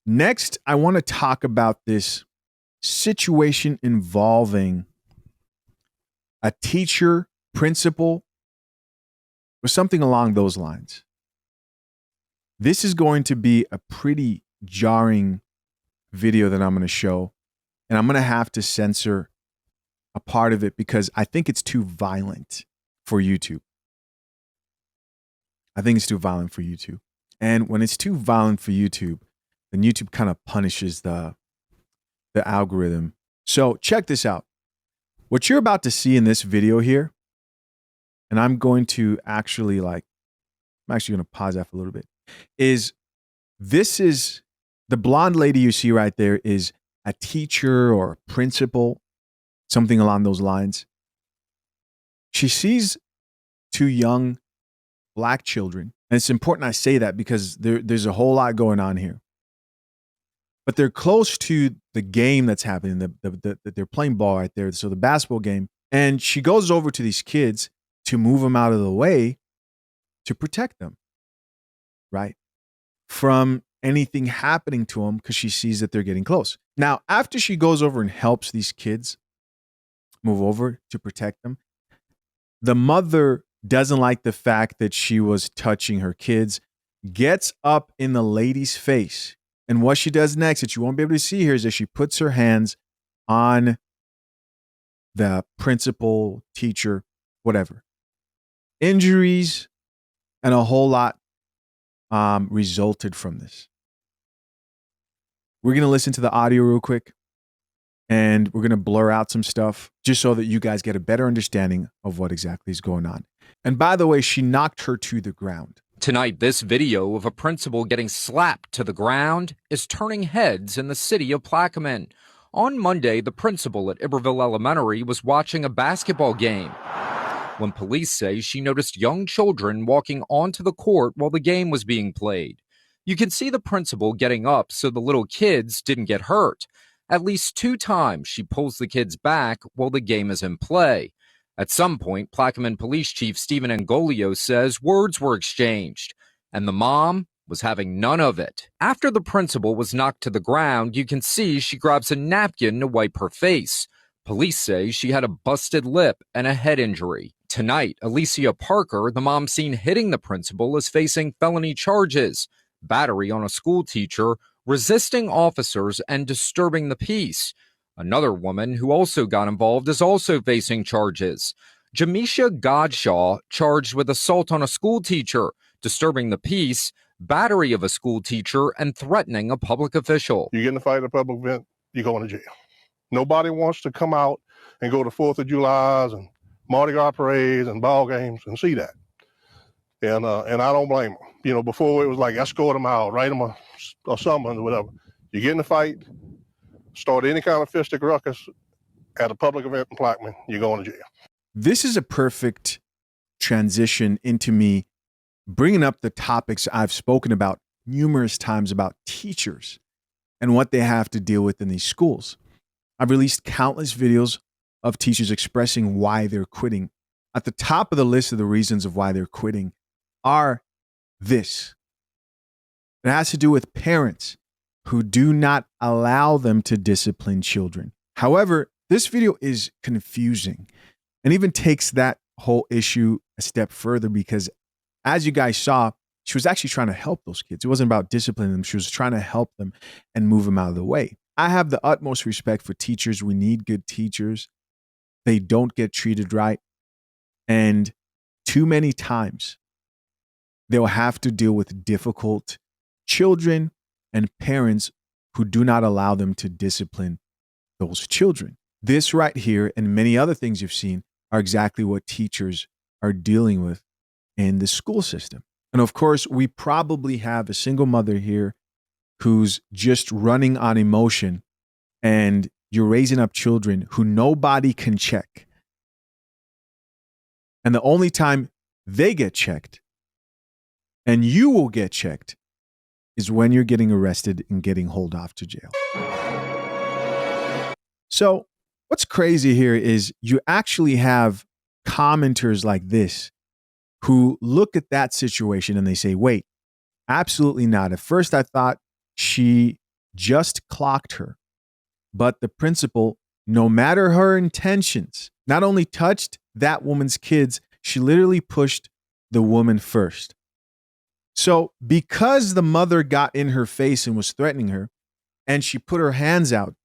Next, I want to talk about this situation involving a teacher, principal, or something along those lines. This is going to be a pretty jarring video that I'm going to show, and I'm going to have to censor a part of it because I think it's too violent for YouTube. I think it's too violent for YouTube. And when it's too violent for YouTube, then YouTube kind of punishes the algorithm. So check this out. What you're about to see in this video here, and I'm going to actually I'm actually going to pause that for a little bit, is the blonde lady you see right there is a teacher or a principal, something along those lines. She sees two young black children. And it's important I say that because there's a whole lot going on here. But they're close to the game that's happening. That they're playing ball right there. So the basketball game. And she goes over to these kids to move them out of the way to protect them, right? From anything happening to them because she sees that they're getting close. Now, after she goes over and helps these kids move over to protect them, the mother doesn't like the fact that she was touching her kids, gets up in the lady's face. And what she does next that you won't be able to see here is that she puts her hands on the principal, teacher, whatever. Injuries and a whole lot resulted from this. We're going to listen to the audio real quick, and we're going to blur out some stuff just so that you guys get a better understanding of what exactly is going on. And by the way, she knocked her to the ground. Tonight, this video of a principal getting slapped to the ground is turning heads in the city of Plaquemine. On Monday, the principal at Iberville Elementary was watching a basketball game when police say she noticed young children walking onto the court while the game was being played. You can see the principal getting up so the little kids didn't get hurt. At least 2 times, she pulls the kids back while the game is in play. At some point, Plaquemine Police Chief Stephen Angolio says words were exchanged, and the mom was having none of it. After the principal was knocked to the ground, you can see she grabs a napkin to wipe her face. Police say she had a busted lip and a head injury. Tonight, Alicia Parker, the mom seen hitting the principal, is facing felony charges: battery on a school teacher, resisting officers, and disturbing the peace. Another woman who also got involved is also facing charges. Jamisha Godshaw, charged with assault on a school teacher, disturbing the peace, battery of a school teacher, and threatening a public official. You get in a fight at a public event, you're going to jail. Nobody wants to come out and go to 4th of July's and Mardi Gras parades and ball games and see that. And I don't blame them. You know, before it was like escort them out, write them a summons or whatever. You get in a fight, start any kind of fistic ruckus at a public event in Plaquemine, you're going to jail. This is a perfect transition into me bringing up the topics I've spoken about numerous times about teachers and what they have to deal with in these schools. I've released countless videos of teachers expressing why they're quitting. At the top of the list of the reasons of why they're quitting are this. It has to do with parents who do not allow them to discipline children. However, this video is confusing and even takes that whole issue a step further because, as you guys saw, she was actually trying to help those kids. It wasn't about disciplining them. She was trying to help them and move them out of the way. I have the utmost respect for teachers. We need good teachers. They don't get treated right. And too many times, they'll have to deal with difficult children and parents who do not allow them to discipline those children. This right here and many other things you've seen are exactly what teachers are dealing with in the school system. And of course, we probably have a single mother here who's just running on emotion, and you're raising up children who nobody can check. And the only time they get checked, and you will get checked, is when you're getting arrested and getting hauled off to jail. So what's crazy here is you actually have commenters like this who look at that situation and they say, wait, absolutely not. At first I thought she just clocked her. But the principal, no matter her intentions, not only touched that woman's kids, she literally pushed the woman first. So because the mother got in her face and was threatening her, and she put her hands out,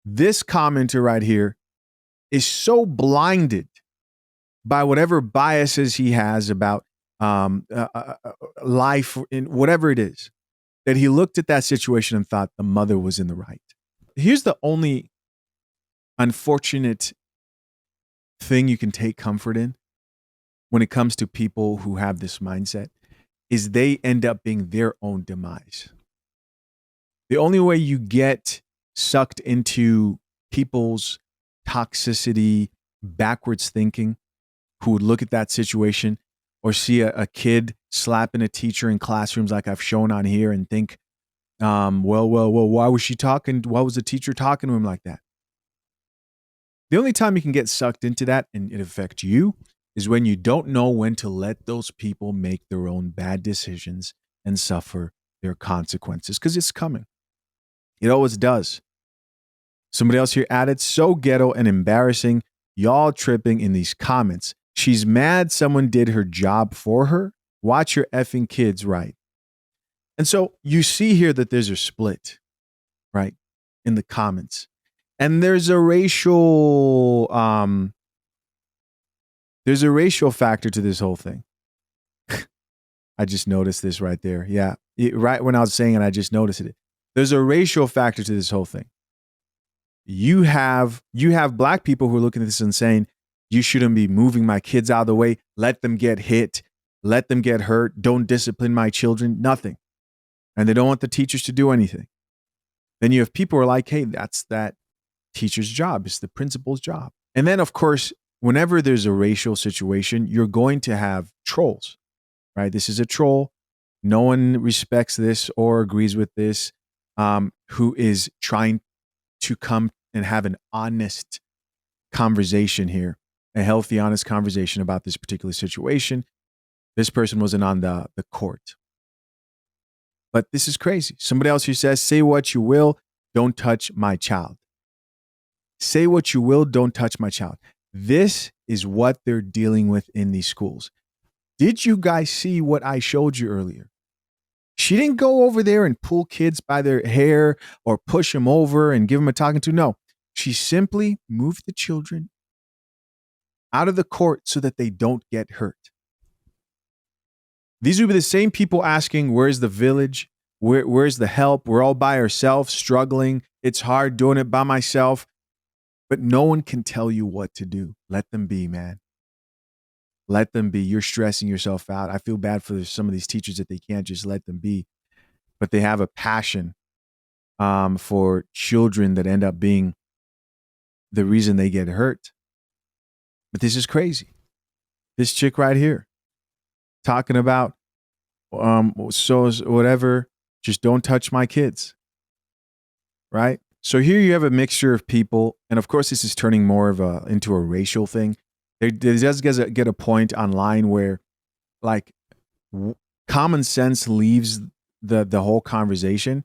this commenter right here is so blinded by whatever biases he has about life, in whatever it is, that he looked at that situation and thought the mother was in the right. Here's the only unfortunate thing you can take comfort in when it comes to people who have this mindset, is they end up being their own demise. The only way you get sucked into people's toxicity, backwards thinking, who would look at that situation or see a kid slapping a teacher in classrooms like I've shown on here and think, well, why was she talking? Why was the teacher talking to him like that? The only time you can get sucked into that and it affect you is when you don't know when to let those people make their own bad decisions and suffer their consequences, because it's coming. It always does. Somebody else here added, so ghetto and embarrassing. Y'all tripping in these comments. She's mad someone did her job for her. Watch your effing kids, right? And so you see here that there's a split, right, in the comments. And there's a racial factor to this whole thing. I just noticed this right there. Yeah, right when I was saying it, I just noticed it. There's a racial factor to this whole thing. You have black people who are looking at this and saying, you shouldn't be moving my kids out of the way. Let them get hit. Let them get hurt. Don't discipline my children. Nothing. And they don't want the teachers to do anything. Then you have people who are like, hey, that's that teacher's job. It's the principal's job. And then, of course, whenever there's a racial situation, you're going to have trolls, right? This is a troll. No one respects this or agrees with this, who is trying to come and have an honest conversation here, a healthy, honest conversation about this particular situation. This person wasn't on the court. But this is crazy. Somebody else who says, say what you will, don't touch my child. Say what you will, don't touch my child. This is what they're dealing with in these schools. Did you guys see what I showed you earlier? She didn't go over there and pull kids by their hair or push them over and give them a talking to. No, she simply moved the children out of the court so that they don't get hurt. These would be the same people asking, where's the village? Where's the help? We're all by ourselves, struggling. It's hard doing it by myself. But no one can tell you what to do. Let them be, man. Let them be. You're stressing yourself out. I feel bad for some of these teachers that they can't just let them be. But they have a passion for children that end up being the reason they get hurt. But this is crazy. This chick right here talking about, so whatever, just don't touch my kids. Right? So here you have a mixture of people. And of course, this is turning more of into a racial thing. There does get a point online where like common sense leaves the whole conversation.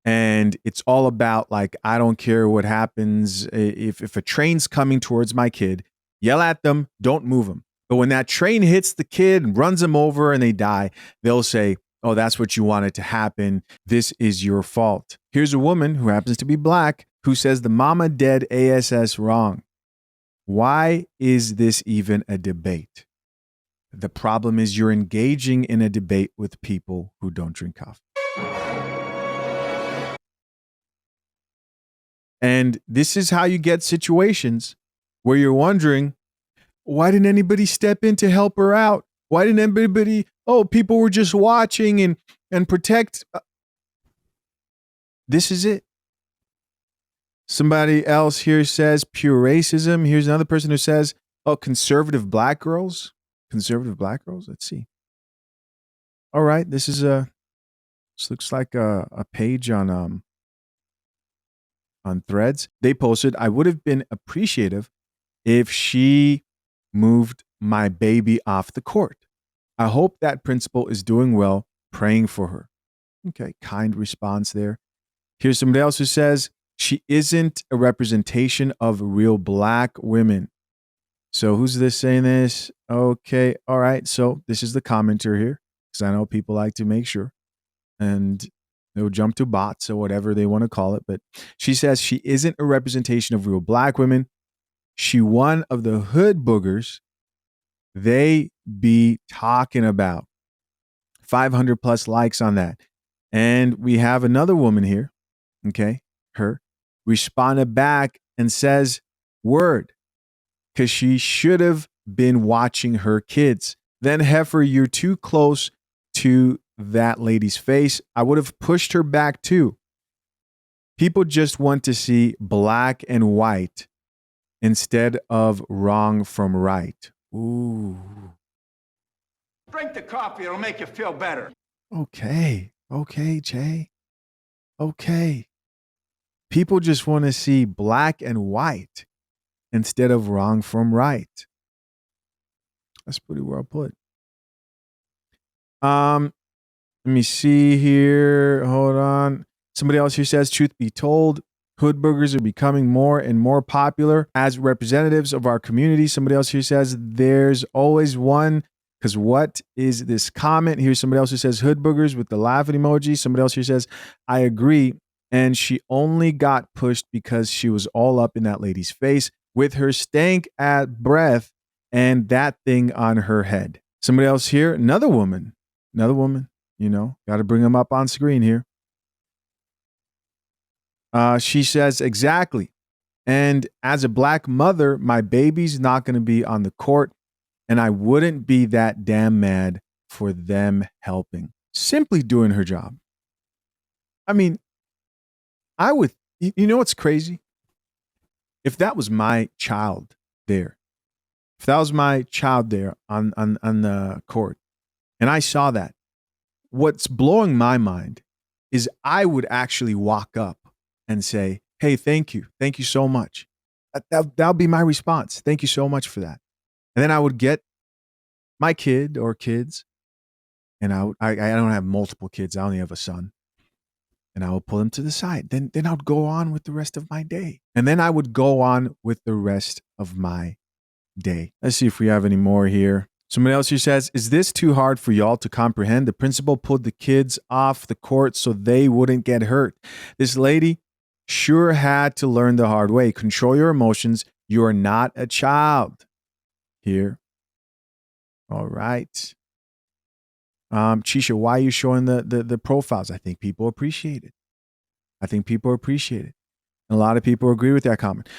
And it's all about like, I don't care what happens. If a train's coming towards my kid, yell at them, don't move them. But when that train hits the kid and runs them over and they die, they'll say, oh, that's what you wanted to happen. This is your fault. Here's a woman who happens to be black who says the mama dead ASS wrong. Why is this even a debate? The problem is you're engaging in a debate with people who don't drink coffee. And this is how you get situations where you're wondering, why didn't anybody step in to help her out? Why didn't anybody, people were just watching and protect. This is it. Somebody else here says pure racism. Here's another person who says, conservative black girls. Conservative black girls? Let's see. All right. This looks like a page on Threads. They posted, I would have been appreciative if she moved my baby off the court. I hope that principal is doing well, praying for her. Okay, kind response there. Here's somebody else who says she isn't a representation of real black women. So who's this saying this? Okay, all right. So this is the commenter here, because I know people like to make sure, and they'll jump to bots or whatever they want to call it. But she says she isn't a representation of real black women. She one of the hood boogers they be talking about. 500 plus likes on that. And we have another woman here, okay, her, responded back and says, word, because she should have been watching her kids. Then, heifer, you're too close to that lady's face. I would have pushed her back too. People just want to see black and white instead of wrong from right. Ooh. Drink the coffee, it'll make you feel better. Okay, Jay. Okay. People just want to see black and white instead of wrong from right. That's pretty well put. Let me see here. Hold on. Somebody else here says, truth be told, hood boogers are becoming more and more popular as representatives of our community. Somebody else here says, there's always one. Because what is this comment? Here's somebody else who says hood boogers with the laughing emoji. Somebody else here says, I agree. And she only got pushed because she was all up in that lady's face with her stank at breath and that thing on her head. Somebody else here, another woman, you know, got to bring them up on screen here. She says, exactly. And as a black mother, my baby's not going to be on the court. And I wouldn't be that damn mad for them helping. Simply doing her job. I mean, I would, you know what's crazy? If that was my child there, on the court, and I saw that, what's blowing my mind is I would actually walk up and say, hey, thank you. Thank you so much. That'll be my response. Thank you so much for that. And then I would get my kid or kids, and I don't have multiple kids. I only have a son. And I would pull them to the side. Then I would go on with the rest of my day. And then I would go on with the rest of my day. Let's see if we have any more here. Somebody else here says, is this too hard for y'all to comprehend? The principal pulled the kids off the court so they wouldn't get hurt. This lady sure had to learn the hard way. Control your emotions. You are not a child. Here. All right. Chisha, why are you showing the profiles? I think people appreciate it. And a lot of people agree with that comment.